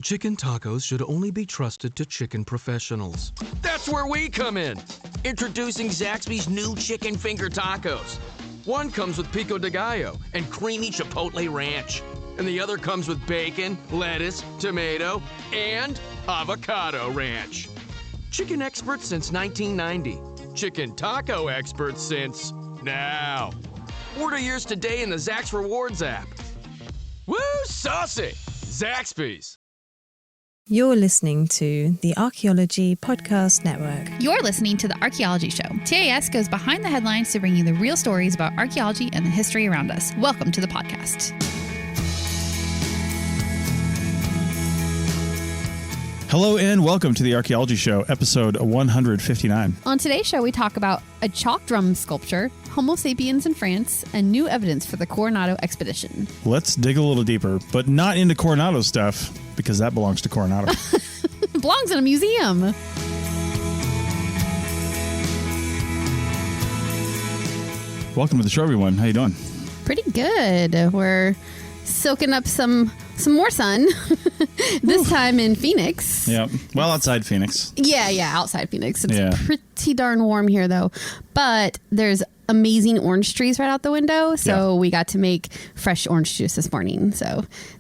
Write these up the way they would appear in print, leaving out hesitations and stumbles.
Chicken tacos should only be trusted to chicken professionals. That's where we come in. Introducing Zaxby's new chicken finger tacos. One comes with pico de gallo and creamy chipotle ranch. And the other comes with bacon, lettuce, tomato, and avocado ranch. Chicken experts since 1990. Chicken taco experts since now. Order yours today in the Zax Rewards app. Woo, saucy! Zaxby's. You're listening to the Archaeology Podcast Network. You're listening to the Archaeology Show. TAS goes behind the headlines to bring you the real stories about archaeology and the history around us. Welcome to the podcast. Hello and welcome to the Archaeology Show, episode 159. On today's show, we talk about a chalk drum sculpture, Homo Sapiens in France, and new evidence for the Coronado Expedition. Let's dig a little deeper, but not into Coronado stuff, because that belongs to Coronado. It belongs in a museum. Welcome to the show, everyone. How you doing? Pretty good. We're soaking up some more sun, this time in Phoenix. Yeah, well, outside Phoenix. Yeah, outside Phoenix. It's pretty darn warm here, though. But there's amazing orange trees right out the window, so we got to make fresh orange juice this morning.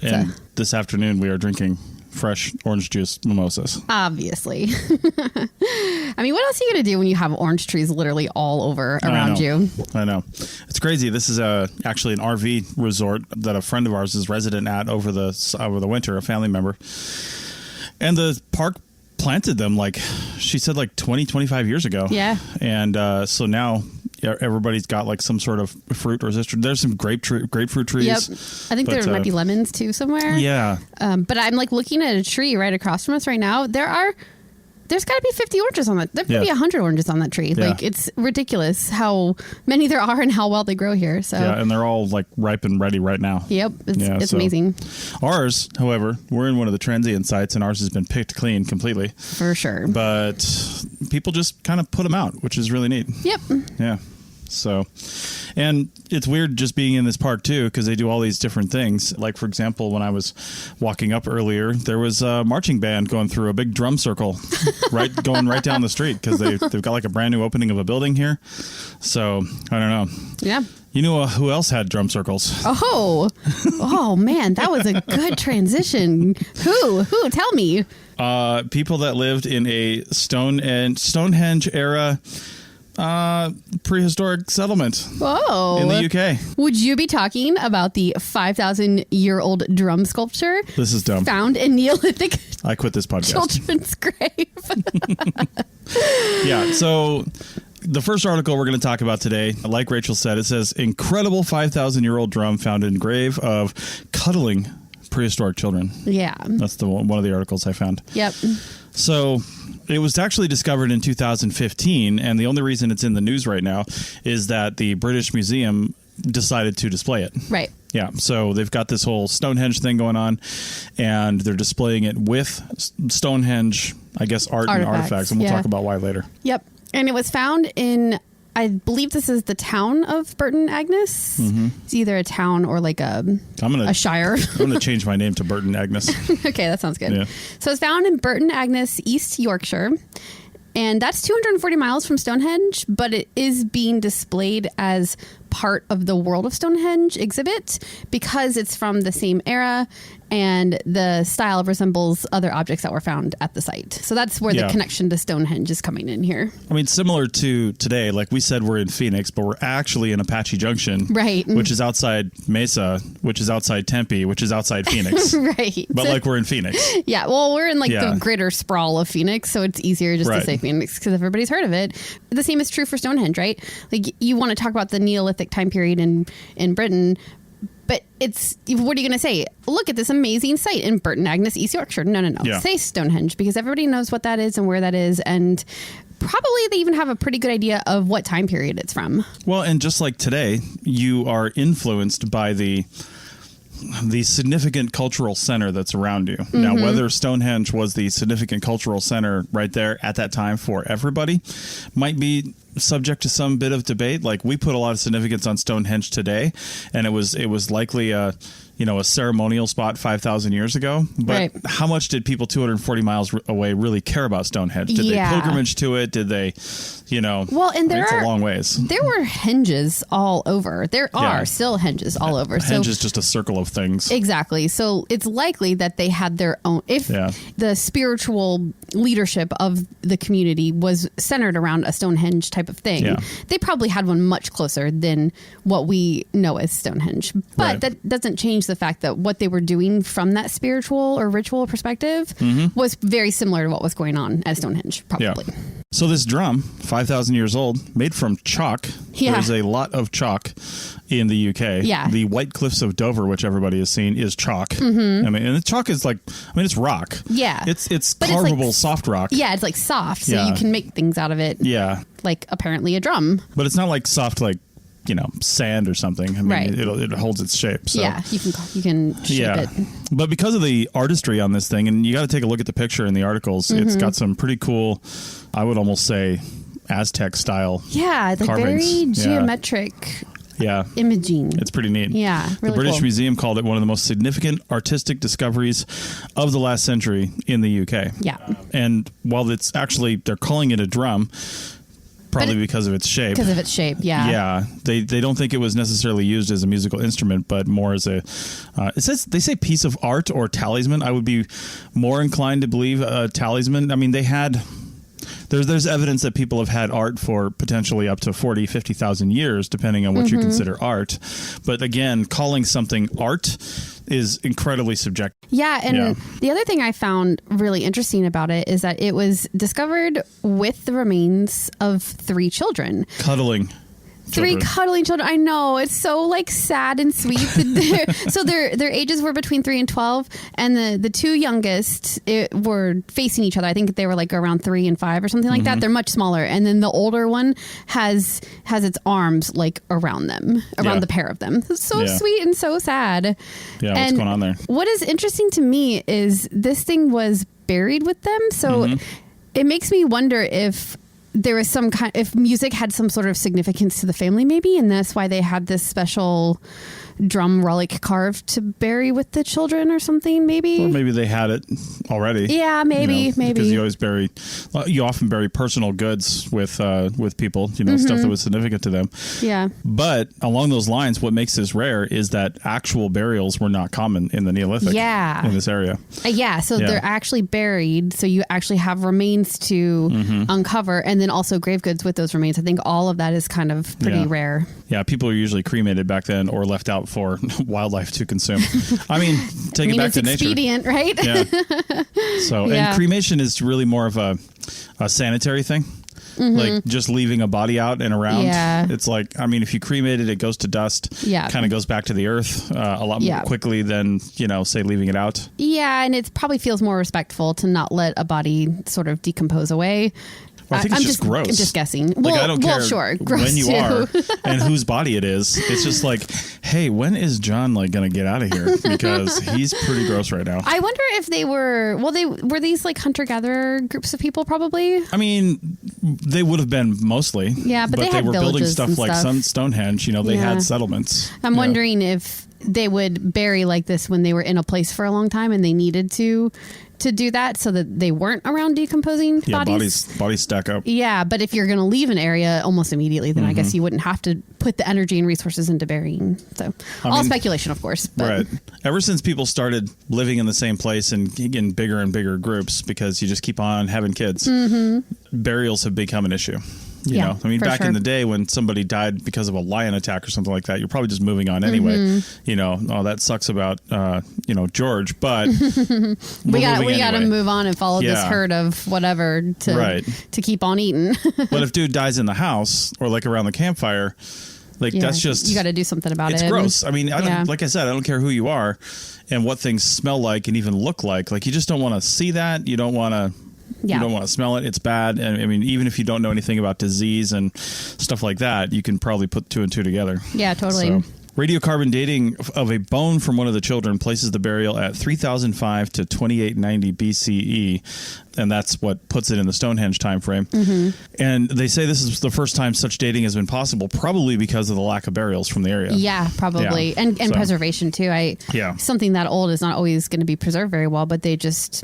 And this afternoon, we are drinking fresh orange juice mimosas. Obviously. I mean, what else are you going to do when you have orange trees literally all over around you? I know. It's crazy. This is actually an RV resort that a friend of ours is resident at over the winter, a family member. And the park planted them, she said, 20, 25 years ago. Yeah. And so now everybody's got some sort of fruit or citrus. There's some grapefruit trees. Yep. I think there might be lemons too somewhere. Yeah. But I'm looking at a tree right across from us right now. There's got to be 50 oranges on that. There could be 100 oranges on that tree. Yeah. It's ridiculous how many there are and how well they grow here. So yeah, and they're all ripe and ready right now. Yep. It's amazing. Ours, however, we're in one of the transient sites and ours has been picked clean completely. For sure. But people just kind of put them out, which is really neat. Yep. Yeah. So, and it's weird just being in this park too, because they do all these different things. For example, when I was walking up earlier, there was a marching band going through a big drum circle, going right down the street, because they've got a brand new opening of a building here. So I don't know. Yeah. You know who else had drum circles? Oh man, that was a good transition. Who? Tell me. People that lived in a Stonehenge era prehistoric settlement in the UK. Would you be talking about the 5,000-year-old drum sculpture? This is dumb. Found in Neolithic. I quit this podcast. Children's grave. Yeah. So the first article we're going to talk about today, like Rachel said, it says incredible 5,000-year-old drum found in grave of cuddling prehistoric children. Yeah. That's one of the articles I found. Yep. So it was actually discovered in 2015, and the only reason it's in the news right now is that the British Museum decided to display it. Right. Yeah, so they've got this whole Stonehenge thing going on, and they're displaying it with Stonehenge, I guess, art and artifacts, and we'll talk about why later. Yep. And it was found in, I believe this is the town of Burton Agnes. Mm-hmm. It's either a town or a shire. I'm going to change my name to Burton Agnes. Okay, that sounds good. Yeah. So it's found in Burton Agnes, East Yorkshire. And that's 240 miles from Stonehenge, but it is being displayed as part of the World of Stonehenge exhibit because it's from the same era and the style resembles other objects that were found at the site. So that's where the connection to Stonehenge is coming in here. I mean, similar to today, we said we're in Phoenix, but we're actually in Apache Junction, right? Which is outside Mesa, which is outside Tempe, which is outside Phoenix. Right. But we're in Phoenix. Yeah. Well, we're in the greater sprawl of Phoenix, so it's easier just to say Phoenix because everybody's heard of it. The same is true for Stonehenge, right? You want to talk about the Neolithic time period in Britain, but what are you going to say? Look at this amazing site in Burton Agnes, East Yorkshire. No. Yeah. Say Stonehenge because everybody knows what that is and where that is, and probably they even have a pretty good idea of what time period it's from. Well, and just like today, you are influenced by the significant cultural center that's around you. Mm-hmm. Now, whether Stonehenge was the significant cultural center right there at that time for everybody might be subject to some bit of debate. Like, we put a lot of significance on Stonehenge today, and it was likely a ceremonial spot 5,000 years ago. But how much did people 240 miles away really care about Stonehenge? Did they pilgrimage to it? Did they, Well, and it's a long ways. There were henges all over. There are still henges all over. Henge is just a circle of things. Exactly. So it's likely that they had their own. If the spiritual leadership of the community was centered around a Stonehenge type of thing, they probably had one much closer than what we know as Stonehenge. But that doesn't change the fact that what they were doing from that spiritual or ritual perspective was very similar to what was going on at Stonehenge, probably. Yeah. So this drum, 5,000 years old, made from chalk. Yeah. There's a lot of chalk in the UK. Yeah. The White Cliffs of Dover, which everybody has seen, is chalk. And the chalk is it's rock. Yeah. It's carvable soft rock. Yeah, it's like soft, so you can make things out of it. Yeah. Like apparently a drum. But it's not like soft like sand or something. I mean, it holds its shape. So. Yeah, you can shape it. But because of the artistry on this thing, and you got to take a look at the picture in the articles, it's got some pretty cool, I would almost say, Aztec style. Yeah, like carvings. Very geometric. Imaging. It's pretty neat. Yeah, really the British cool. Museum called it one of the most significant artistic discoveries of the last century in the UK. Yeah. And while they're calling it a drum, probably because of its shape. Because of its shape, yeah. Yeah, they don't think it was necessarily used as a musical instrument, but more as a. They say piece of art or talisman. I would be more inclined to believe a talisman. I mean, they had. There's evidence that people have had art for potentially up to 40, 50,000 years, depending on what you consider art. But again, calling something art is incredibly subjective. Yeah, and the other thing I found really interesting about it is that it was discovered with the remains of 3 children. Cuddling. Three cuddling children. I know, it's so like sad and sweet. So their ages were between 3 and 12, and the 2 youngest were facing each other. I think they were like around 3 and 5 or something like that. They're much smaller, and then the older one has its arms like around them, around the pair of them. It's so sweet and so sad. Yeah, what's going on there? What is interesting to me is this thing was buried with them, so it makes me wonder if there was if music had some sort of significance to the family, maybe, and that's why they had this special drum relic carved to bury with the children or something, maybe. Or maybe they had it already. Yeah, maybe. Because you often bury personal goods with people, stuff that was significant to them. Yeah. But along those lines, what makes this rare is that actual burials were not common in the Neolithic. Yeah. In this area. So they're actually buried, so you actually have remains to uncover, and then also grave goods with those remains. I think all of that is kind of pretty rare. Yeah, people were usually cremated back then or left out for wildlife to consume. I mean, take it back to nature. It's expedient, right? Yeah. So, and cremation is really more of a sanitary thing. Like just leaving a body out and around. Yeah. It's like, I mean, if you cremate it, it goes to dust. Yeah. Kind of goes back to the earth a lot more quickly than, say, leaving it out. Yeah, and it probably feels more respectful to not let a body sort of decompose away. Well, I think it's just gross. I'm just guessing. Like, I don't care gross when you too. are and whose body it is. It's just like, hey, when is John going to get out of here? Because he's pretty gross right now. I wonder if they were, were these like hunter-gatherer groups of people probably? I mean, they would have been mostly. Yeah, but they were building stuff like stuff. Stonehenge. They had settlements. I'm wondering if they would bury like this when they were in a place for a long time and they needed to do that so that they weren't around decomposing bodies. Bodies stack up. Yeah, but if you're going to leave an area almost immediately, then I guess you wouldn't have to put the energy and resources into burying. So speculation, of course. But. Right. Ever since people started living in the same place and getting bigger and bigger groups because you just keep on having kids, burials have become an issue. You know, I mean, back in the day when somebody died because of a lion attack or something like that, you're probably just moving on anyway. That sucks about, George, but we got to move on and follow this herd of whatever to keep on eating. But if dude dies in the house or like around the campfire, that's just, you got to do something about it. It's gross. I mean, like I said, I don't care who you are and what things smell like and even look like. Like, you just don't want to see that. You don't want to. You don't want to smell it. It's bad. And I mean, even if you don't know anything about disease and stuff like that, you can probably put 2 and 2 together. Yeah, totally. So, Radiocarbon dating of a bone from one of the children places the burial at 3005 to 2890 BCE, and that's what puts it in the Stonehenge time frame. And they say this is the first time such dating has been possible, probably because of the lack of burials from the area. Yeah, probably. Yeah. And preservation, too. Something that old is not always going to be preserved very well, but they just,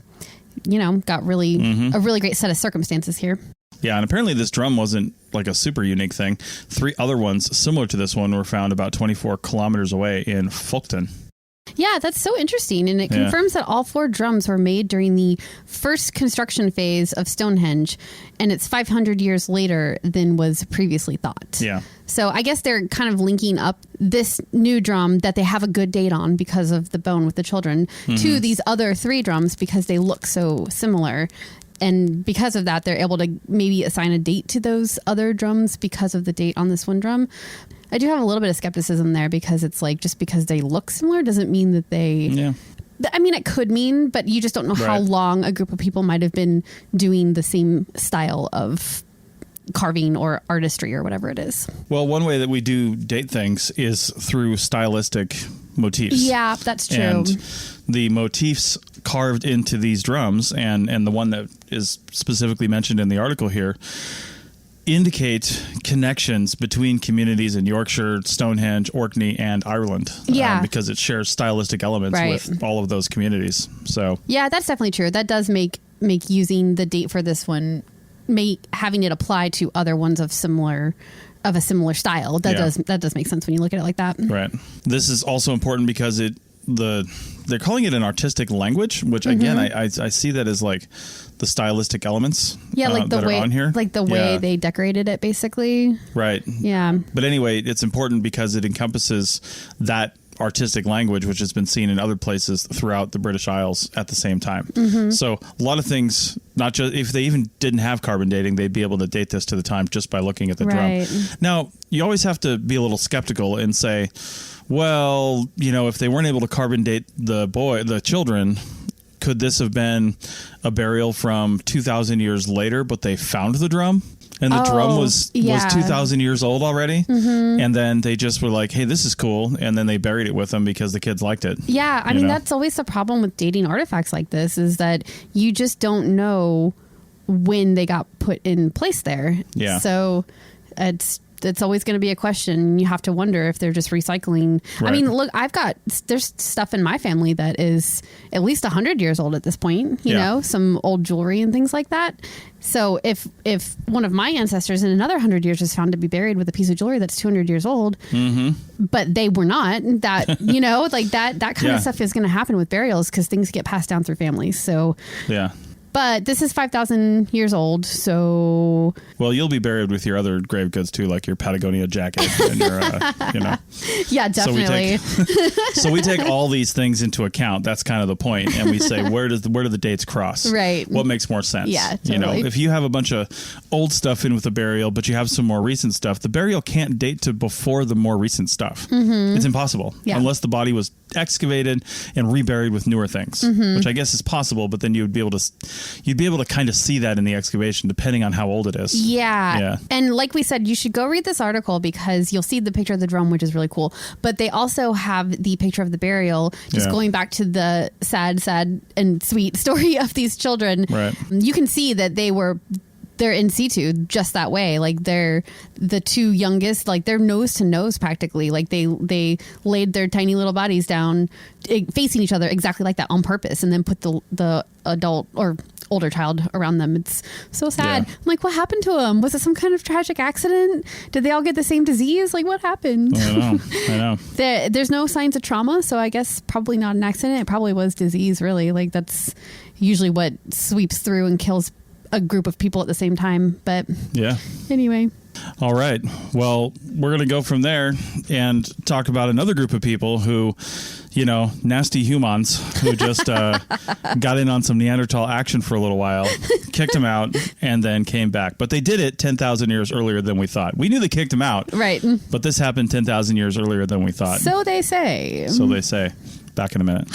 got a really great set of circumstances here. Yeah, and apparently this drum wasn't like a super unique thing. 3 other ones similar to this one were found about 24 kilometers away in Fulton. Yeah, that's so interesting. And it confirms that all 4 drums were made during the first construction phase of Stonehenge. And it's 500 years later than was previously thought. Yeah. So I guess they're kind of linking up this new drum that they have a good date on because of the bone with the children to these other 3 drums because they look so similar. And because of that, they're able to maybe assign a date to those other drums because of the date on this one drum. I do have a little bit of skepticism there because it's like just because they look similar doesn't mean that they... Yeah. I mean, it could mean, but you just don't know how long a group of people might have been doing the same style of carving or artistry or whatever it is. Well, one way that we do date things is through stylistic motifs. Yeah, that's true. And the motifs carved into these drums and the one that is specifically mentioned in the article here indicate connections between communities in Yorkshire, Stonehenge, Orkney, and Ireland. Yeah. Because it shares stylistic elements with all of those communities. So yeah, that's definitely true. That does make using the date for this one, having it apply to other ones of a similar style. That does make sense when you look at it like that. Right. This is also important because they're calling it an artistic language, which again, I see that as like the stylistic elements. Yeah, like the way on here. Like the way they decorated it, basically. Right. Yeah. But anyway, it's important because it encompasses that artistic language, which has been seen in other places throughout the British Isles at the same time. So a lot of things, not just if they even didn't have carbon dating, they'd be able to date this to the time just by looking at the drum. Now, you always have to be a little skeptical and say, well, if they weren't able to carbon date the children, could this have been a burial from 2,000 years later, but they found the drum? And the drum was 2,000 years old already. And then they just were like, hey, this is cool. And then they buried it with them because the kids liked it. Yeah. I mean, that's always the problem with dating artifacts like this is that you just don't know when they got put in place there. Yeah. So it's always going to be a question. You have to wonder if they're just recycling. Right. I mean, look, there's stuff in my family that is at least 100 years old at this point, you know, some old jewelry and things like that. So if one of my ancestors in another 100 years is found to be buried with a piece of jewelry that's 200 years old, but they were not, that, like that kind of stuff is going to happen with burials because things get passed down through families. So, yeah. But this is 5,000 years old, so... Well, you'll be buried with your other grave goods, too, like your Patagonia jacket and your, Yeah, definitely. So we take all these things into account. That's kind of the point. And we say, where do the dates cross? Right. What makes more sense? Yeah, totally. If you have a bunch of old stuff in with the burial, but you have some more recent stuff, the burial can't date to before the more recent stuff. It's impossible. Yeah. Unless the body was excavated and reburied with newer things, which I guess is possible, but then you'd be able to kind of see that in the excavation depending on how old it is. Yeah. And like we said, you should go read this article because you'll see the picture of the drum, which is really cool. But they also have the picture of the burial, just going back to the sad and sweet story of these children. Right. You can see that they're in situ just that way. Like they're the 2 youngest, like they're nose to nose practically. Like they laid their tiny little bodies down facing each other exactly like that on purpose and then put the adult or older child around them. It's so sad. I'm like, what happened to them? Was it some kind of tragic accident? Did they all get the same disease? Like what happened? I know. There's no signs of trauma. So I guess probably not an accident. It probably was disease really. Like that's usually what sweeps through and kills a group of people at the same time. But anyway. All right. Well, we're going to go from there and talk about another group of people who, nasty humans who just got in on some Neanderthal action for a little while, kicked them out, and then came back. But they did it 10,000 years earlier than we thought. We knew they kicked them out. Right. But this happened 10,000 years earlier than we thought. So they say. Back in a minute.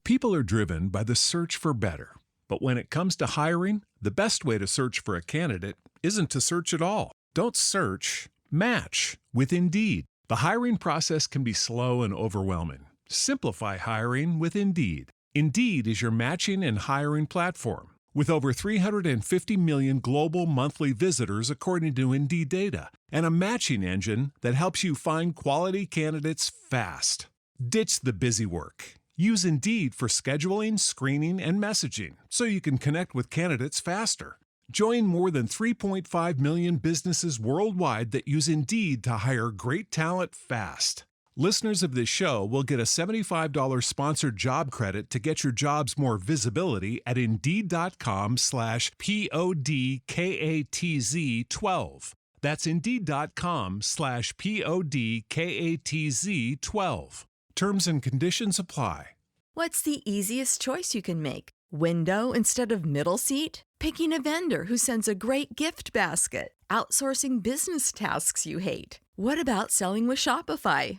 People are driven by the search for better. But when it comes to hiring, the best way to search for a candidate isn't to search at all. Don't search, match with Indeed. The hiring process can be slow and overwhelming. Simplify hiring with Indeed. Indeed is your matching and hiring platform. With over 350 million global monthly visitors according to Indeed data, and a matching engine that helps you find quality candidates fast. Ditch the busy work. Use Indeed for scheduling, screening, and messaging so you can connect with candidates faster. Join more than 3.5 million businesses worldwide that use Indeed to hire great talent fast. Listeners of this show will get a $75 sponsored job credit to get your jobs more visibility at Indeed.com/PODKATZ12. That's Indeed.com/PODKATZ12. Terms and conditions apply. What's the easiest choice you can make? Window instead of middle seat? Picking a vendor who sends a great gift basket? Outsourcing business tasks you hate? What about selling with Shopify?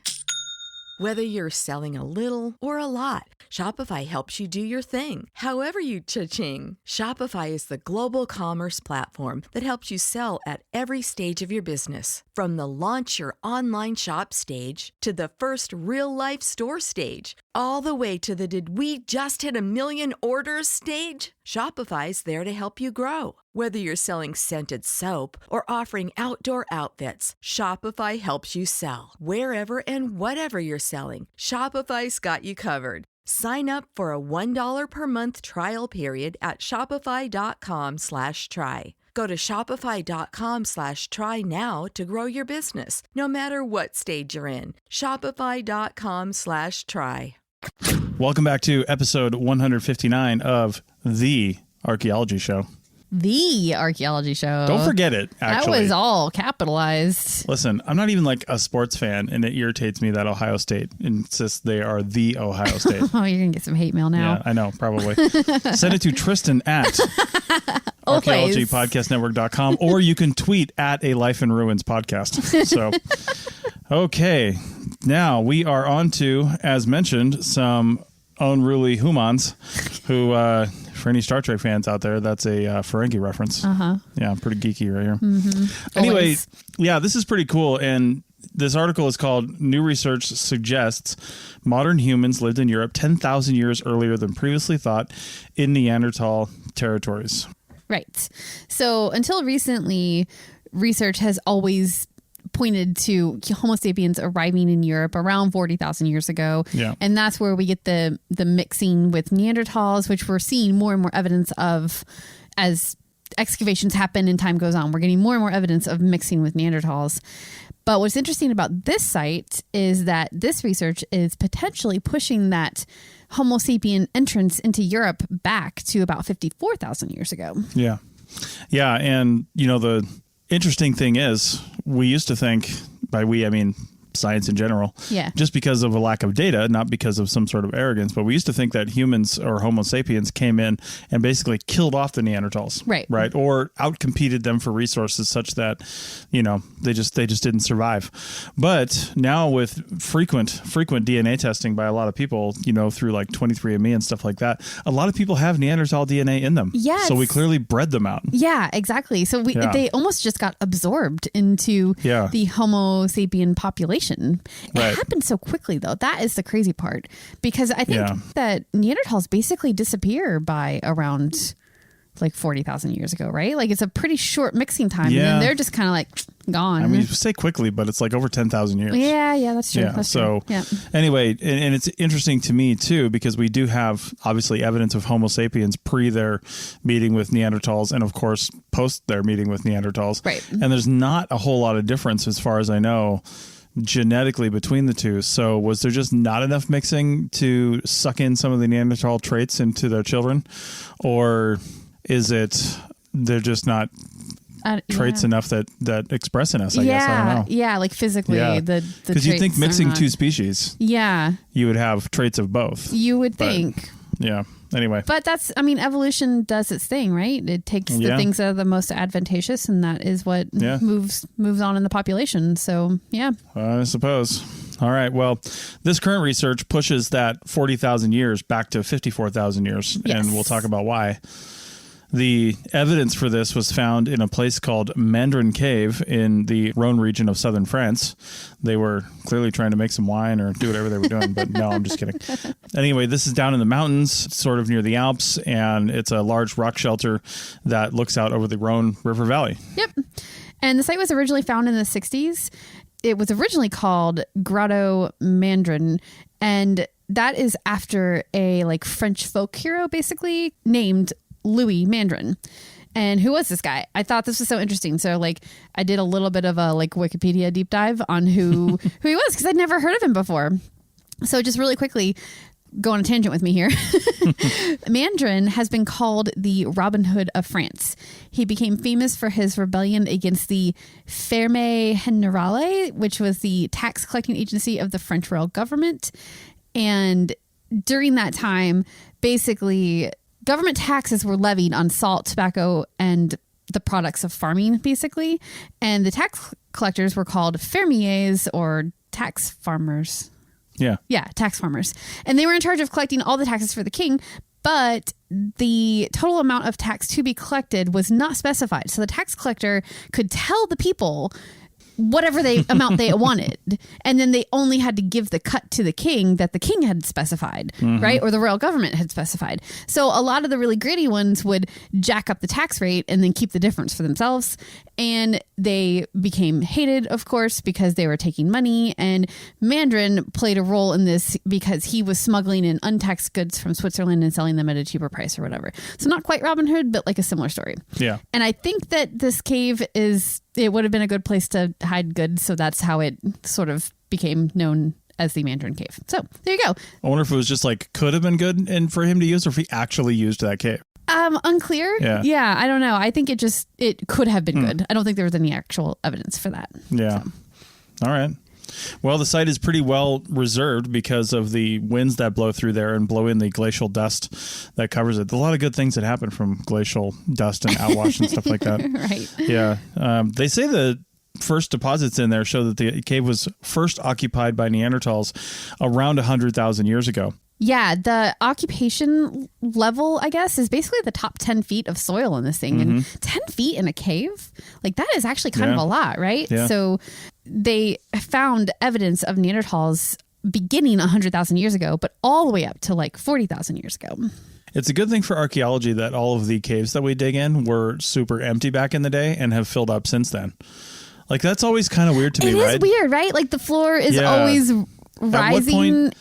Whether you're selling a little or a lot, Shopify helps you do your thing, however you cha-ching. Shopify is the global commerce platform that helps you sell at every stage of your business. From the launch your online shop stage to the first real-life store stage, all the way to the did we just hit a million orders stage. Shopify's there to help you grow. Whether you're selling scented soap or offering outdoor outfits, Shopify helps you sell. Wherever and whatever you're selling, Shopify's got you covered. Sign up for a $1 per month trial period at shopify.com/try. Go to shopify.com/try now to grow your business, no matter what stage you're in. Shopify.com/try. Welcome back to episode 159 of The Archaeology Show. The Archaeology Show. Don't forget it, actually. That was all capitalized. Listen, I'm not even like a sports fan, and it irritates me that Ohio State insists they are the Ohio State. Oh, you're going to get some hate mail now. Yeah, I know, probably. Send it to Tristan at archaeologypodcastnetwork.com, or you can tweet at A Life in Ruins podcast. So, okay. Now we are on to, as mentioned, some unruly humans who... for any Star Trek fans out there, that's a Ferengi reference. Yeah, pretty geeky right here. Anyway, Always. yeah, this is pretty cool. And this article is called New Research Suggests Modern Humans Lived in Europe 10,000 years earlier than previously thought in Neanderthal territories. Right. So until recently, research has always pointed to Homo sapiens arriving in Europe around 40,000 years ago. Yeah. And that's where we get the mixing with Neanderthals, which we're seeing more and more evidence of as excavations happen and time goes on. We're getting more and more evidence of mixing with Neanderthals. But what's interesting about this site is that this research is potentially pushing that Homo sapien entrance into Europe back to about 54,000 years ago. Yeah. Yeah. And, you know, the interesting thing is we used to think, by we, I mean science in general, just because of a lack of data, not because of some sort of arrogance, but we used to think that humans or Homo sapiens came in and basically killed off the Neanderthals, right, or outcompeted them for resources such that, you know, they just didn't survive. But now with frequent DNA testing by a lot of people, you know, through like 23andMe and stuff like that, a lot of people have Neanderthal DNA in them. Yes. So we clearly bred them out. Yeah, exactly. So they almost just got absorbed into the Homo sapien population. It happened so quickly, though. That is the crazy part, because I think that Neanderthals basically disappear by around like 40,000 years ago, right? Like it's a pretty short mixing time, and then they're just kind of like gone. I mean, you say quickly, but it's like over 10,000 years. Yeah, that's true. Yeah, that's so true. Anyway, and it's interesting to me too, because we do have obviously evidence of Homo sapiens pre their meeting with Neanderthals, and of course post their meeting with Neanderthals. Right. And there's not a whole lot of difference, as far as I know, genetically between the two. So was there just not enough mixing to suck in some of the Neanderthal traits into their children, or is it they're just not traits enough that express in us? I guess I don't know. Yeah, like physically, the because you think mixing two species, you would have traits of both. You would think. Yeah. Anyway. But that's, I mean, evolution does its thing, right? It takes the things that are the most advantageous, and that is what moves on in the population. So, yeah. I suppose. All right. Well, this current research pushes that 40,000 years back to 54,000 years, and we'll talk about why. The evidence for this was found in a place called Mandrin Cave in the Rhone region of southern France. They were clearly trying to make some wine or do whatever they were doing, but no, I'm just kidding. Anyway, this is down in the mountains, sort of near the Alps, and it's a large rock shelter that looks out over the Rhone River Valley. Yep. And the site was originally found in the 60s. It was originally called Grotto Mandrin, and that is after a French folk hero, basically, named Louis Mandrin. And who was this guy? I thought this was so interesting. So I did a little bit of a Wikipedia deep dive on who he was, because I'd never heard of him before. So just really quickly, go on a tangent with me here. Mandrin has been called the Robin Hood of France. He became famous for his rebellion against the Ferme Generale, which was the tax collecting agency of the French royal government. And during that time, basically, government taxes were levied on salt, tobacco, and the products of farming, basically. And the tax collectors were called fermiers, or tax farmers. Yeah, tax farmers. And they were in charge of collecting all the taxes for the king, but the total amount of tax to be collected was not specified. So the tax collector could tell the people whatever amount they wanted. And then they only had to give the cut to the king that the king had specified, right? Or the royal government had specified. So a lot of the really greedy ones would jack up the tax rate and then keep the difference for themselves. And they became hated, of course, because they were taking money. And Mandrin played a role in this because he was smuggling in untaxed goods from Switzerland and selling them at a cheaper price or whatever. So not quite Robin Hood, but a similar story. Yeah. And I think that this cave it would have been a good place to hide goods. So that's how it sort of became known as the Mandrin Cave. So there you go. I wonder if it was just could have been good and for him to use, or if he actually used that cave. Unclear. Yeah. I don't know. I think it could have been good. I don't think there was any actual evidence for that. Yeah. So. All right. Well, the site is pretty well reserved because of the winds that blow through there and blow in the glacial dust that covers it. A lot of good things that happen from glacial dust and outwash and stuff like that. Right. Yeah. They say the first deposits in there show that the cave was first occupied by Neanderthals around 100,000 years ago. Yeah, the occupation level, I guess, is basically the top 10 feet of soil in this thing. And 10 feet in a cave, that is actually kind of a lot, right? Yeah. So they found evidence of Neanderthals beginning 100,000 years ago, but all the way up to 40,000 years ago. It's a good thing for archaeology that all of the caves that we dig in were super empty back in the day and have filled up since then. That's always kind of weird to me, right? It is weird, right? The floor is always rising.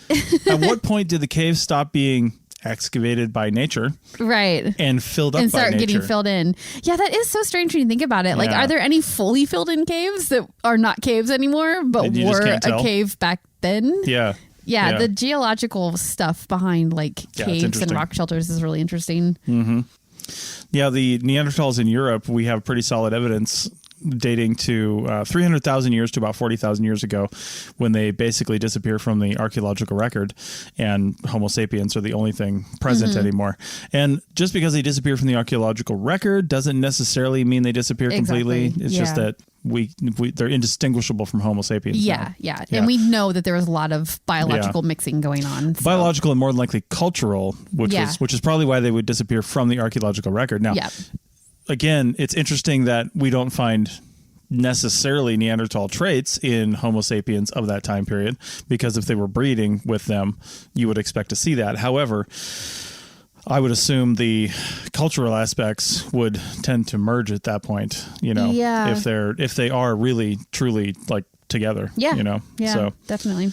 At what point did the caves stop being excavated by nature, right, and filled up and by start nature? Getting filled in? Yeah, that is so strange when you think about it. Are there any fully filled in caves that are not caves anymore, but were a cave back then? Yeah, the geological stuff behind caves and rock shelters is really interesting. Yeah, the Neanderthals in Europe, we have pretty solid evidence dating to 300,000 years to about 40,000 years ago, when they basically disappear from the archaeological record, and Homo sapiens are the only thing present anymore. And just because they disappear from the archaeological record doesn't necessarily mean they disappear completely. It's just that they're indistinguishable from Homo sapiens. Yeah. And we know that there was a lot of biological mixing going on. So. Biological and more than likely cultural, which is probably why they would disappear from the archaeological record. Now, again, it's interesting that we don't find necessarily Neanderthal traits in Homo sapiens of that time period, because if they were breeding with them, you would expect to see that. However, I would assume the cultural aspects would tend to merge at that point, if they are really truly together, so definitely.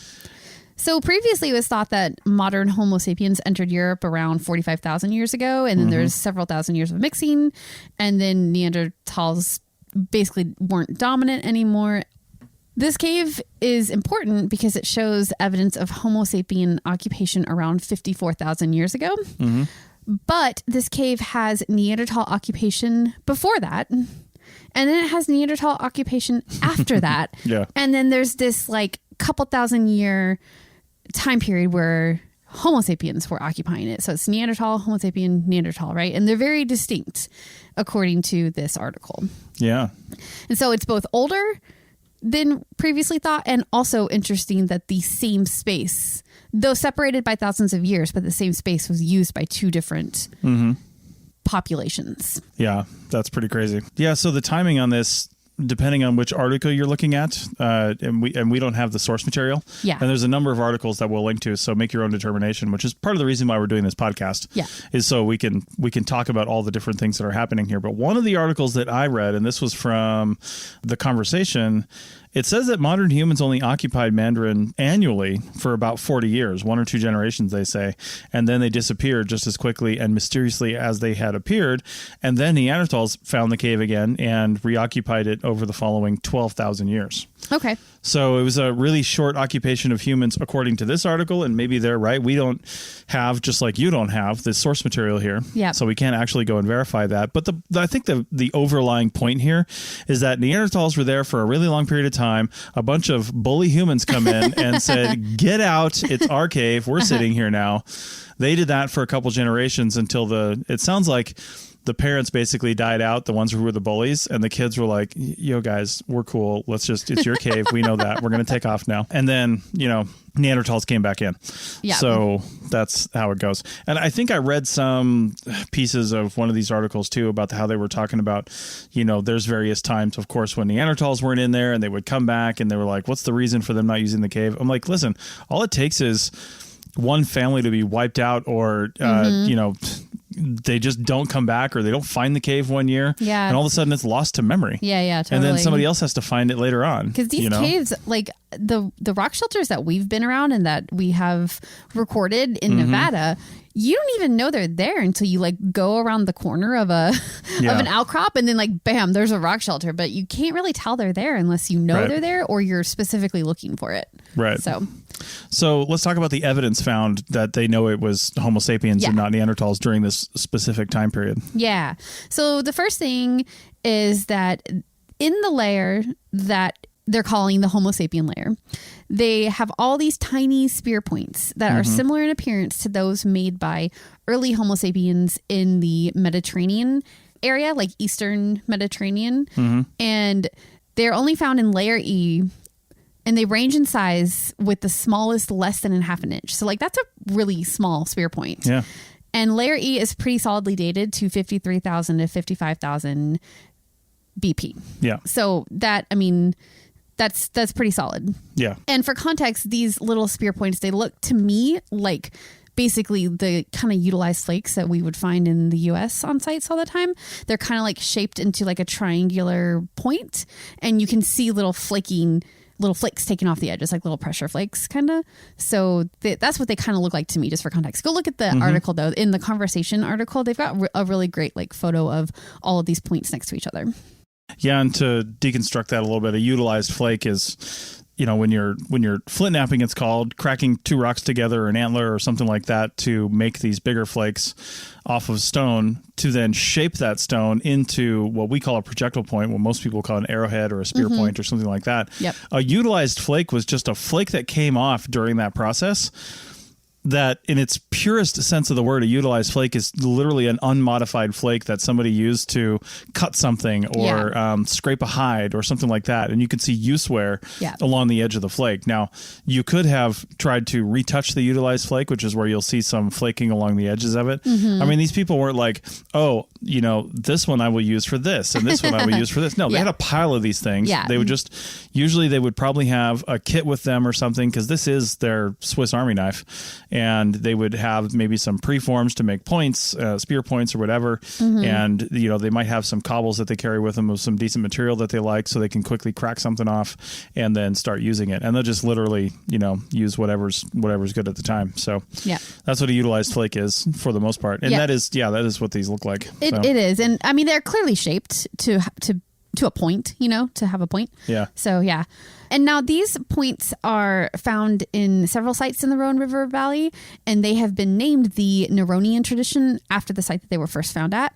So previously it was thought that modern Homo sapiens entered Europe around 45,000 years ago, and then there's several thousand years of mixing, and then Neanderthals basically weren't dominant anymore. This cave is important because it shows evidence of Homo sapien occupation around 54,000 years ago. But this cave has Neanderthal occupation before that, and then it has Neanderthal occupation after that. And then there's this couple thousand year time period where Homo sapiens were occupying it. So it's Neanderthal, Homo sapien, Neanderthal, right? And they're very distinct according to this article. Yeah. And so it's both older than previously thought, and also interesting that the same space, though separated by thousands of years, but the same space was used by two different populations. Yeah, that's pretty crazy. Yeah, so the timing on this, depending on which article you're looking at, and we don't have the source material. Yeah. And there's a number of articles that we'll link to, so make your own determination, which is part of the reason why we're doing this podcast. Yeah. Is so we can talk about all the different things that are happening here. But one of the articles that I read, and this was from The Conversation, it says that modern humans only occupied Mandarin annually for about 40 years, 1 or 2 generations, they say. And then they disappeared just as quickly and mysteriously as they had appeared. And then Neanderthals found the cave again and reoccupied it over the following 12,000 years. Okay. So it was a really short occupation of humans, according to this article, and maybe they're right. We don't have, just like you don't have, the source material here. Yeah. So we can't actually go and verify that. But I think the overlying point here is that Neanderthals were there for a really long period of time. A bunch of bully humans come in and said, get out, it's our cave, we're sitting here now. They did that for a couple generations until it sounds like the parents basically died out, the ones who were the bullies, and the kids were like, yo guys, we're cool. It's your cave. We know that. We're going to take off now. And then, Neanderthals came back in. Yeah. So that's how it goes. And I think I read some pieces of one of these articles too about how they were talking about, there's various times, of course, when Neanderthals weren't in there and they would come back and they were like, what's the reason for them not using the cave? I'm like, listen, all it takes is one family to be wiped out or, they just don't come back or they don't find the cave one year. Yeah. And all of a sudden it's lost to memory. Yeah, totally. And then somebody else has to find it later on. Because these caves, like the rock shelters that we've been around and that we have recorded in Nevada, you don't even know they're there until you like go around the corner of of an outcrop and then like, bam, there's a rock shelter. But you can't really tell they're there unless you know they're there or you're specifically looking for it. Right. So let's talk about the evidence found that they know it was Homo sapiens and not Neanderthals during this specific time period. Yeah. So the first thing is that in the layer that they're calling the Homo sapien layer, they have all these tiny spear points that are similar in appearance to those made by early Homo sapiens in the Mediterranean area, like Eastern Mediterranean. And they're only found in layer E. And they range in size with the smallest less than half an inch. So like that's a really small spear point. Yeah. And layer E is pretty solidly dated to 53,000 to 55,000 BP. Yeah. So that's pretty solid. Yeah. And for context, these little spear points, they look to me like basically the kind of utilized flakes that we would find in the US on sites all the time. They're kind of like shaped into like a triangular point and you can see little flakes taken off the edges, like little pressure flakes, kind of. So that's what they kind of look like to me, just for context. Go look at the article, though. In the Conversation article, they've got a really great like photo of all of these points next to each other. Yeah, and to deconstruct that a little bit, a utilized flake is, when you're flint knapping, it's called cracking 2 rocks together, or an antler or something like that, to make these bigger flakes off of stone, to then shape that stone into what we call a projectile point, what most people call an arrowhead or a spear point or something like that. Yep. A utilized flake was just a flake that came off during that process. That in its purest sense of the word, a utilized flake is literally an unmodified flake that somebody used to cut something or scrape a hide or something like that. And you can see use wear along the edge of the flake. Now, you could have tried to retouch the utilized flake, which is where you'll see some flaking along the edges of it. I mean, these people weren't like, this one I will use for this and this one I will use for this. No, they had a pile of these things. Yeah. They would usually they would probably have a kit with them or something, because this is their Swiss Army knife. And they would have maybe some preforms to make points, spear points or whatever. And, they might have some cobbles that they carry with them of some decent material that they like, so they can quickly crack something off and then start using it. And they'll just literally, use whatever's good at the time. So that's what a utilized flake is for the most part. And that is what these look like. It is. And I mean, they're clearly shaped to a point, to have a point. Yeah. So, yeah. And now these points are found in several sites in the Rhone River Valley, and they have been named the Neronian tradition after the site that they were first found at.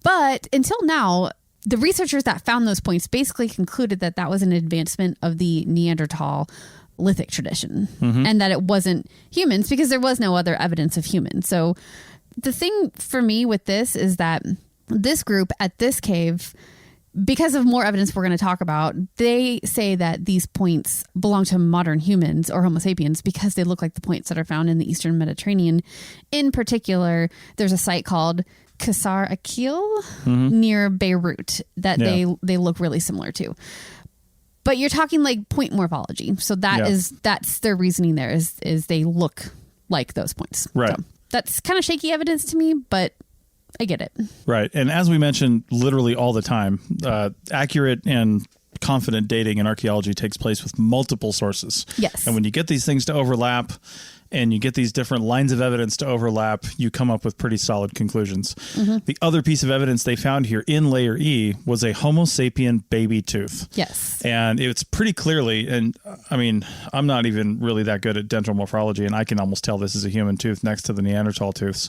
But until now, the researchers that found those points basically concluded that that was an advancement of the Neanderthal lithic tradition and that it wasn't humans, because there was no other evidence of humans. So the thing for me with this is that this group at this cave, because of more evidence we're going to talk about, they say that these points belong to modern humans or Homo sapiens because they look like the points that are found in the Eastern Mediterranean. In particular, there's a site called Qasr Akil near Beirut that they look really similar to. But you're talking like point morphology. So that's their reasoning there is they look like those points. Right. So that's kind of shaky evidence to me, but I get it. Right. And as we mentioned literally all the time, accurate and confident dating in archaeology takes place with multiple sources. Yes. And when you get these things to overlap and you get these different lines of evidence to overlap, you come up with pretty solid conclusions. The other piece of evidence they found here in layer E was a Homo sapien baby tooth. Yes. And it's pretty clearly, and I mean, I'm not even really that good at dental morphology, and I can almost tell this is a human tooth next to the Neanderthal tooths.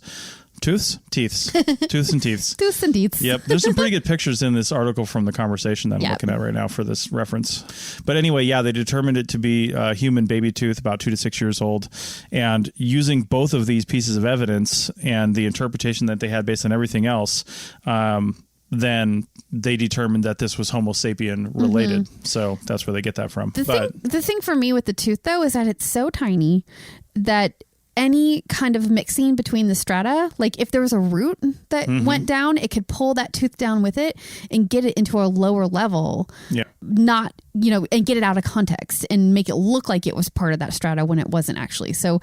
Tooths? Teeths. Tooths and teeths. Tooths and teeths. Yep. There's some pretty good pictures in this article from the conversation that I'm looking at right now for this reference. But anyway, they determined it to be a human baby tooth, about 2 to 6 years old. And using both of these pieces of evidence and the interpretation that they had based on everything else, then they determined that this was Homo sapien related. So that's where they get that from. The thing for me with the tooth, though, is that it's so tiny that any kind of mixing between the strata, like if there was a root that went down, it could pull that tooth down with it and get it into a lower level, not, and get it out of context and make it look like it was part of that strata when it wasn't actually. So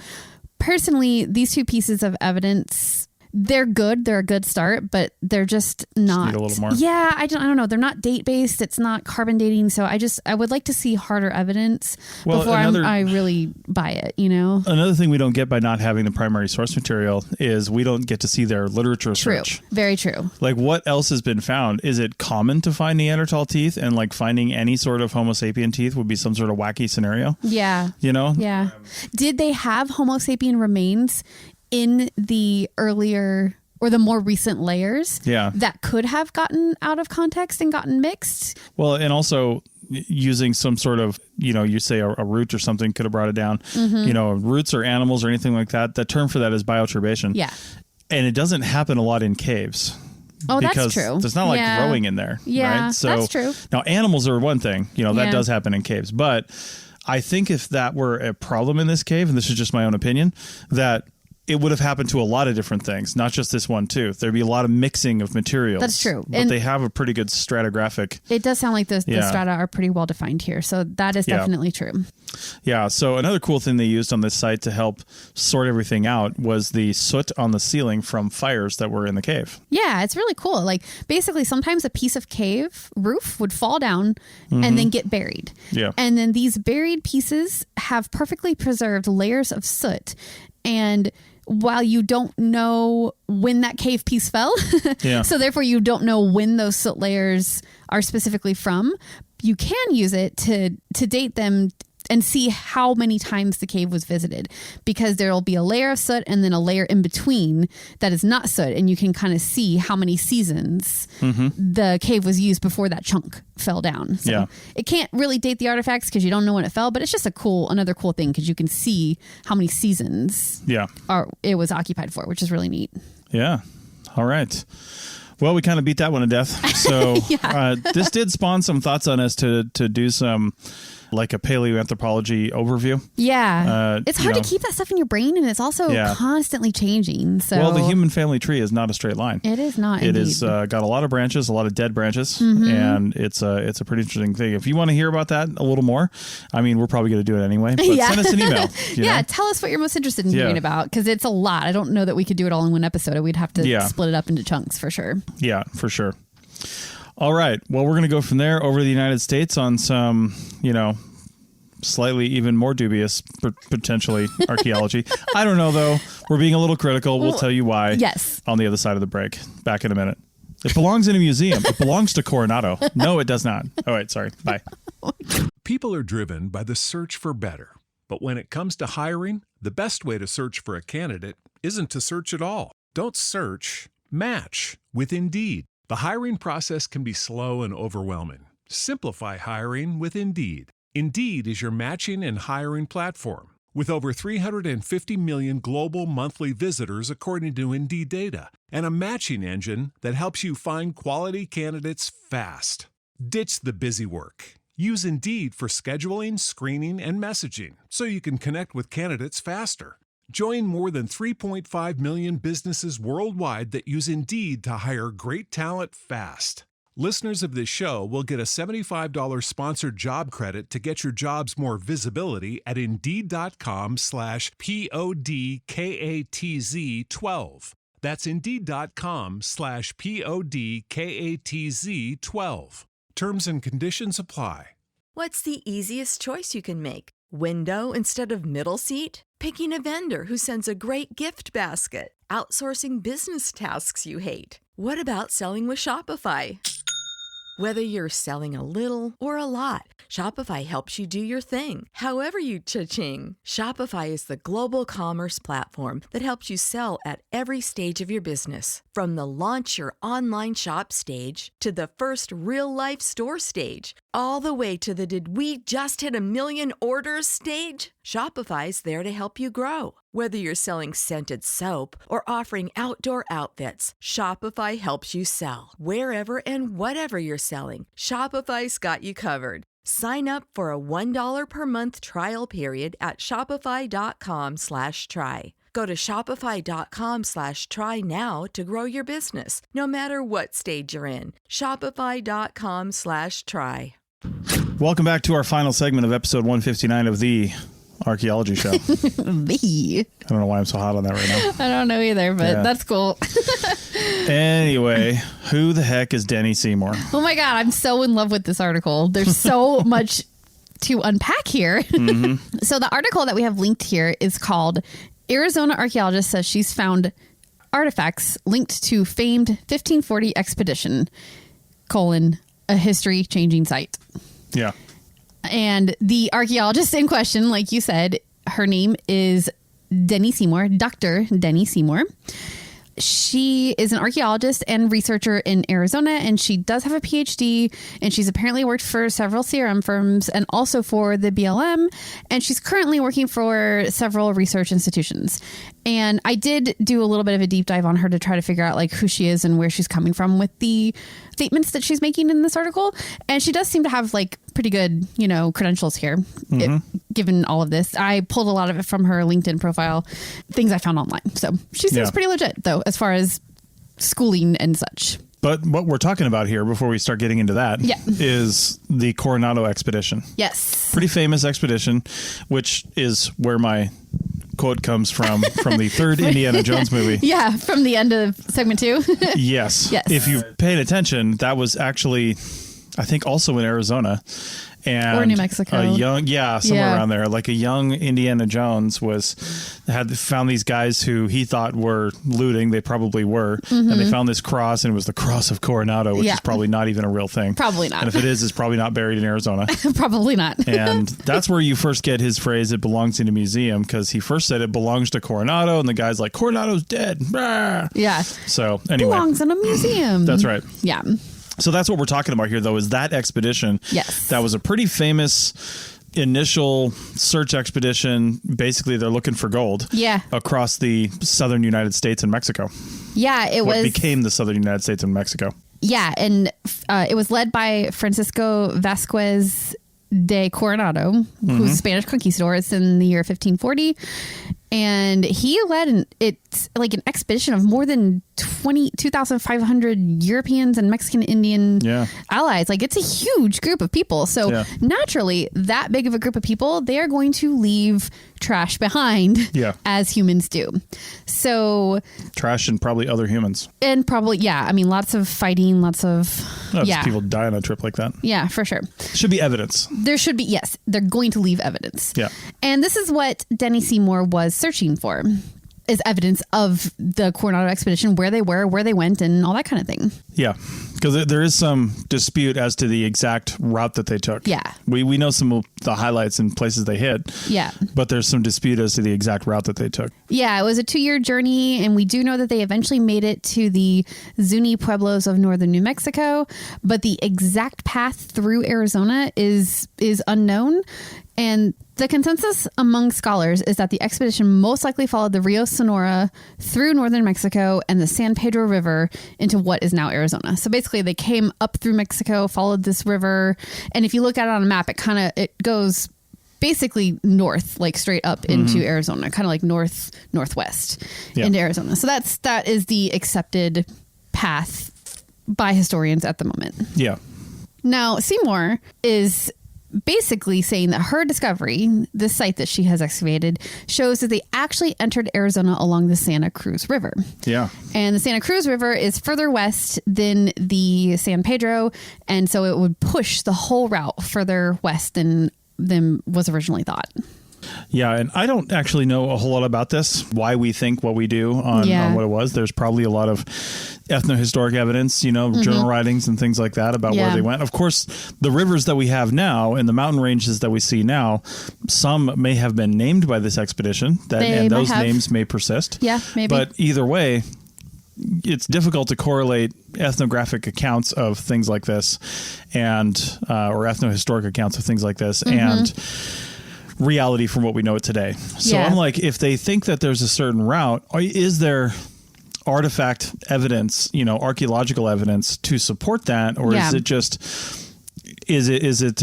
personally, these two pieces of evidence, they're good. They're a good start, but they're just not. Need a little more. Yeah, I don't know. They're not date based. It's not carbon dating. So I would like to see harder evidence before I really buy it. Another thing we don't get by not having the primary source material is we don't get to see their literature search. Very true. Like what else has been found? Is it common to find Neanderthal teeth, and like finding any sort of Homo sapien teeth would be some sort of wacky scenario? Yeah. Yeah. Did they have Homo sapien remains in the earlier or the more recent layers that could have gotten out of context and gotten mixed? Well, and also using some sort of, you say a root or something could have brought it down. Roots or animals or anything like that. The term for that is bioturbation. Yeah. And it doesn't happen a lot in caves. Oh, because that's true. There's not like growing in there. Yeah, right? So, that's true. Now, animals are one thing. That does happen in caves. But I think if that were a problem in this cave, and this is just my own opinion, that it would have happened to a lot of different things, not just this one tooth. There'd be a lot of mixing of materials. That's true. But and they have a pretty good stratigraphic. It does sound like the strata are pretty well defined here. So that is definitely true. Yeah. So another cool thing they used on this site to help sort everything out was the soot on the ceiling from fires that were in the cave. Yeah, it's really cool. Like basically sometimes a piece of cave roof would fall down and then get buried. Yeah. And then these buried pieces have perfectly preserved layers of soot. And while you don't know when that cave piece fell, so therefore you don't know when those soot layers are specifically from, you can use it to date them and see how many times the cave was visited, because there'll be a layer of soot and then a layer in between that is not soot, and you can kind of see how many seasons the cave was used before that chunk fell down. So it can't really date the artifacts because you don't know when it fell, but it's just another cool thing because you can see how many seasons it was occupied for, which is really neat. Yeah. All right. Well, we kind of beat that one to death. So this did spawn some thoughts on us to do some like a paleoanthropology overview. Yeah. It's hard to keep that stuff in your brain, and it's also constantly changing. So, well, the human family tree is not a straight line. It is not. It is got a lot of branches, a lot of dead branches, and it's a pretty interesting thing. If you want to hear about that a little more, I mean, we're probably going to do it anyway, but send us an email. Tell us what you're most interested in hearing about, because it's a lot. I don't know that we could do it all in one episode. We'd have to split it up into chunks for sure. Yeah, for sure. All right. Well, we're going to go from there over to the United States on some, slightly even more dubious, potentially, archaeology. I don't know, though. We're being a little critical. We'll tell you why on the other side of the break. Back in a minute. It belongs in a museum. It belongs to Coronado. No, it does not. All right. Sorry. Bye. People are driven by the search for better. But when it comes to hiring, the best way to search for a candidate isn't to search at all. Don't search. Match with Indeed. The hiring process can be slow and overwhelming. Simplify hiring with Indeed. Indeed is your matching and hiring platform. With over 350 million global monthly visitors according to Indeed data, and a matching engine that helps you find quality candidates fast. Ditch the busy work. Use Indeed for scheduling, screening, and messaging so you can connect with candidates faster. Join more than 3.5 million businesses worldwide that use Indeed to hire great talent fast. Listeners of this show will get a $75 sponsored job credit to get your jobs more visibility at Indeed.com/PODKATZ12. That's Indeed.com/PODKATZ12. Terms and conditions apply. What's the easiest choice you can make? Window instead of middle seat? Picking a vendor who sends a great gift basket? Outsourcing business tasks you hate? What about selling with Shopify? Whether you're selling a little or a lot, Shopify helps you do your thing, however you cha-ching. Shopify is the global commerce platform that helps you sell at every stage of your business. From the launch your online shop stage to the first real-life store stage, all the way to the did we just hit a million orders stage. Shopify's there to help you grow. Whether you're selling scented soap or offering outdoor outfits, Shopify helps you sell. Wherever and whatever you're selling, Shopify's got you covered. Sign up for a $1 per month trial period at shopify.com/try. Go to shopify.com/try now to grow your business, no matter what stage you're in. Shopify.com/try. Welcome back to our final segment of episode 159 of the Archaeology Show. I don't know why I'm so hot on that right now. I don't know either, but that's cool. Anyway, who the heck is Denny Seymour? Oh my God, I'm so in love with this article. There's so much to unpack here. Mm-hmm. So the article that we have linked here is called Arizona Archaeologist Says She's Found Artifacts Linked to Famed 1540 Expedition, a history-changing site. Yeah. And the archaeologist in question, like you said, her name is Denny Seymour, Dr. Denny Seymour. She is an archaeologist and researcher in Arizona, and she does have a PhD, and she's apparently worked for several CRM firms and also for the BLM, and she's currently working for several research institutions. And I did do a little bit of a deep dive on her to try to figure out like who she is and where she's coming from with the statements that she's making in this article. And she does seem to have like pretty good, credentials here, given all of this. I pulled a lot of it from her LinkedIn profile, things I found online. So she seems pretty legit, though, as far as schooling and such. But what we're talking about here, before we start getting into that, is the Coronado Expedition. Yes. Pretty famous expedition, which is where my quote comes from the third Indiana Jones movie. Yeah, from the end of segment 2. Yes. If you've paid attention, that was actually, I think, also in Arizona. Or New Mexico. Somewhere around there. Like a young Indiana Jones had found these guys who he thought were looting. They probably were. Mm-hmm. And they found this cross, and it was the Cross of Coronado, which is probably not even a real thing. Probably not. And if it is, it's probably not buried in Arizona. Probably not. And that's where you first get his phrase, "It belongs in a museum," because he first said it belongs to Coronado, and the guy's like, "Coronado's dead." Bah! Yeah. So anyway. Belongs in a museum. That's right. Yeah. So that's what we're talking about here, though, is that expedition. Yes. That was a pretty famous initial search expedition. Basically, they're looking for gold. Yeah. Across the southern United States and Mexico. Yeah, what became the southern United States and Mexico. Yeah, and it was led by Francisco Vasquez de Coronado, who's a Spanish conquistador. It's in the year 1540. And he led it's like an expedition of more than 2,500 Europeans and Mexican Indian allies. Like, it's a huge group of people. So naturally, that big of a group of people, they are going to leave trash behind as humans do. So trash and probably other humans. And probably, I mean, lots of fighting, lots of... people die on a trip like that. Yeah, for sure. Should be evidence. There should be, yes. They're going to leave evidence. Yeah. And this is what Denny Seymour was searching for, is evidence of the Coronado Expedition, where they were, where they went, and all that kind of thing. Yeah, because there is some dispute as to the exact route that they took. Yeah. We know some of the highlights and places they hit. Yeah. But there's some dispute as to the exact route that they took. Yeah, it was a 2-year journey, and we do know that they eventually made it to the Zuni Pueblos of northern New Mexico, but the exact path through Arizona is unknown. And the consensus among scholars is that the expedition most likely followed the Rio Sonora through northern Mexico and the San Pedro River into what is now Arizona. So basically they came up through Mexico, followed this river. And if you look at it on a map, it goes basically north, like straight up into Arizona, kind of like northwest into Arizona. So that is the accepted path by historians at the moment. Yeah. Now, Seymour is basically saying that her discovery, the site that she has excavated, shows that they actually entered Arizona along the Santa Cruz River. Yeah. And the Santa Cruz River is further west than the San Pedro, and so it would push the whole route further west than was originally thought. Yeah, and I don't actually know a whole lot about this, why we think what we do on what it was. There's probably a lot of ethnohistoric evidence, journal writings and things like that about where they went. Of course, the rivers that we have now and the mountain ranges that we see now, some may have been named by this expedition, and those names may persist. Yeah, maybe. But either way, it's difficult to correlate ethnographic accounts of things like this and or ethnohistoric accounts of things like this and reality from what we know it today. So I'm like, if they think that there's a certain route, is there artifact evidence, archaeological evidence to support that? Or is it just, is it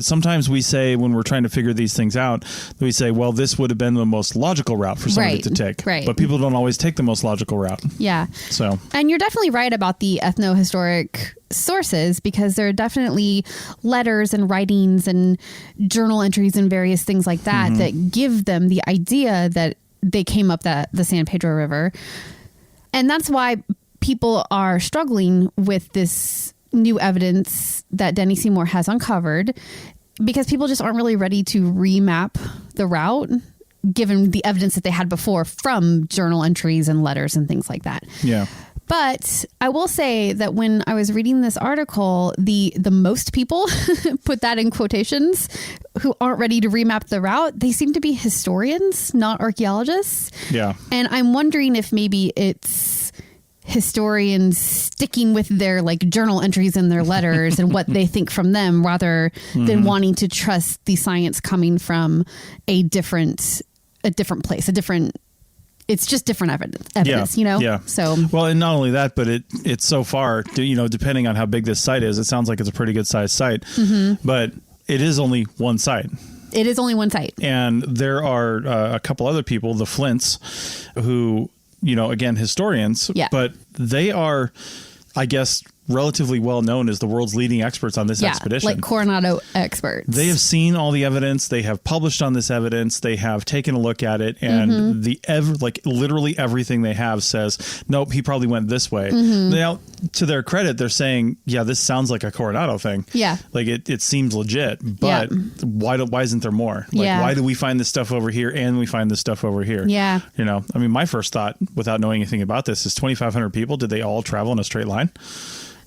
sometimes we say when we're trying to figure these things out, we say, well, this would have been the most logical route for somebody to take. Right. But people don't always take the most logical route. Yeah. So, and you're definitely right about the ethnohistoric sources, because there are definitely letters and writings and journal entries and various things like that that give them the idea that they came up the San Pedro River. And that's why people are struggling with this new evidence that Denny Seymour has uncovered, because people just aren't really ready to remap the route given the evidence that they had before from journal entries and letters and things like that. Yeah. But I will say that when I was reading this article, the most people, put that in quotations, who aren't ready to remap the route, they seem to be historians, not archaeologists. Yeah. And I'm wondering if maybe it's historians sticking with their journal entries and their letters and what they think from them, rather than wanting to trust the science coming from a different place, it's just different evidence, Yeah. So, well, and not only that, but it's so far, depending on how big this site is, it sounds like it's a pretty good sized site, but it is only one site. It is only one site. And there are a couple other people, the Flints, who, again, historians, but they are, I guess, relatively well known as the world's leading experts on this expedition. Like Coronado experts. They have seen all the evidence. They have published on this evidence. They have taken a look at it, and literally everything they have says, nope, he probably went this way. Now, to their credit, they're saying, yeah, this sounds like a Coronado thing. Yeah. Like it seems legit, but why isn't there more? Why do we find this stuff over here and we find this stuff over here? Yeah. I mean, my first thought, without knowing anything about this, is 2,500 people. Did they all travel in a straight line?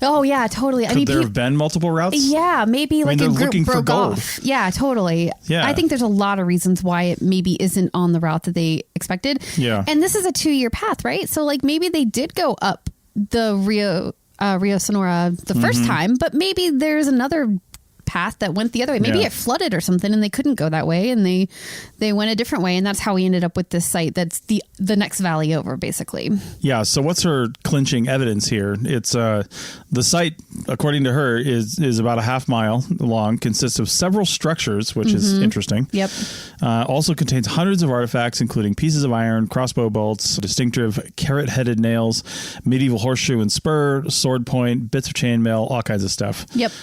Oh, yeah, totally. Could there have been multiple routes? Yeah, maybe a group broke gold. off. Yeah, totally. Yeah. I think there's a lot of reasons why it maybe isn't on the route that they expected. Yeah. And this is a 2-year path, right? So maybe they did go up the Rio Sonora the first time, but maybe there's another path that went the other way. Maybe it flooded or something and they couldn't go that way, and they went a different way, and that's how we ended up with this site that's the next valley over, basically. Yeah. So what's her clinching evidence here? It's the site, according to her, is about a half mile long, consists of several structures, which is interesting. Yep. Also contains hundreds of artifacts, including pieces of iron, crossbow bolts, distinctive carrot-headed nails, medieval horseshoe and spur, sword point, bits of chainmail, all kinds of stuff. Yep.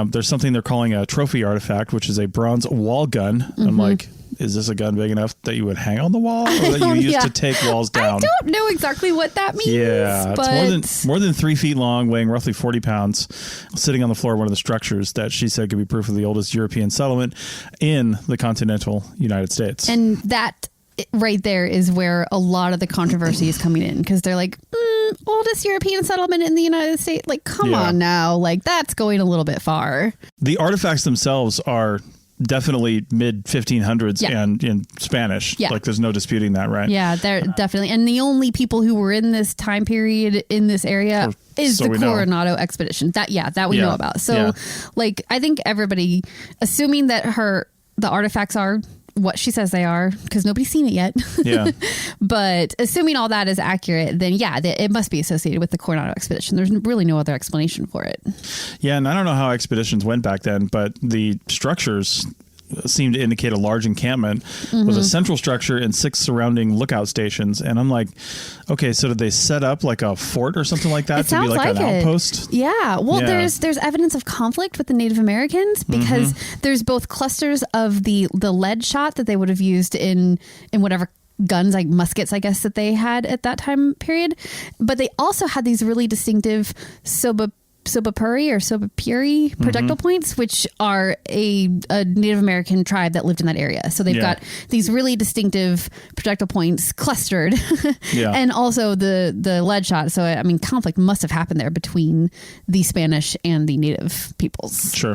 There's something they're calling a trophy artifact, which is a bronze wall gun. I'm like, is this a gun big enough that you would hang on the wall, or that you used to take walls down? I don't know exactly what that means. Yeah, but it's more than 3 feet long, weighing roughly 40 pounds, sitting on the floor of one of the structures that she said could be proof of the oldest European settlement in the continental United States. And that right there is where a lot of the controversy is coming in, because they're like, oldest European settlement in the United States. Come on now. That's going a little bit far. The artifacts themselves are definitely mid 1500s and in Spanish. Yeah. There's no disputing that, right? Yeah, they're definitely. And the only people who were in this time period in this area is the Coronado Expedition. That we know about. So I think everybody, assuming that the artifacts are what she says they are, because nobody's seen it yet. Yeah. But assuming all that is accurate, then it must be associated with the Coronado Expedition. There's really no other explanation for it. Yeah, and I don't know how expeditions went back then, but the structures seemed to indicate a large encampment with a central structure and 6 surrounding lookout stations. And I'm like, okay, so did they set up like a fort or something like that to be like an outpost? Yeah. Well, there's evidence of conflict with the Native Americans because there's both clusters of the lead shot that they would have used in whatever guns, like muskets, I guess, that they had at that time period. But they also had these really distinctive Sobapuri or Sobapuri projectile points, which are a Native American tribe that lived in that area. So they've got these really distinctive projectile points clustered and also the lead shot. So, I mean, conflict must have happened there between the Spanish and the Native peoples. Sure.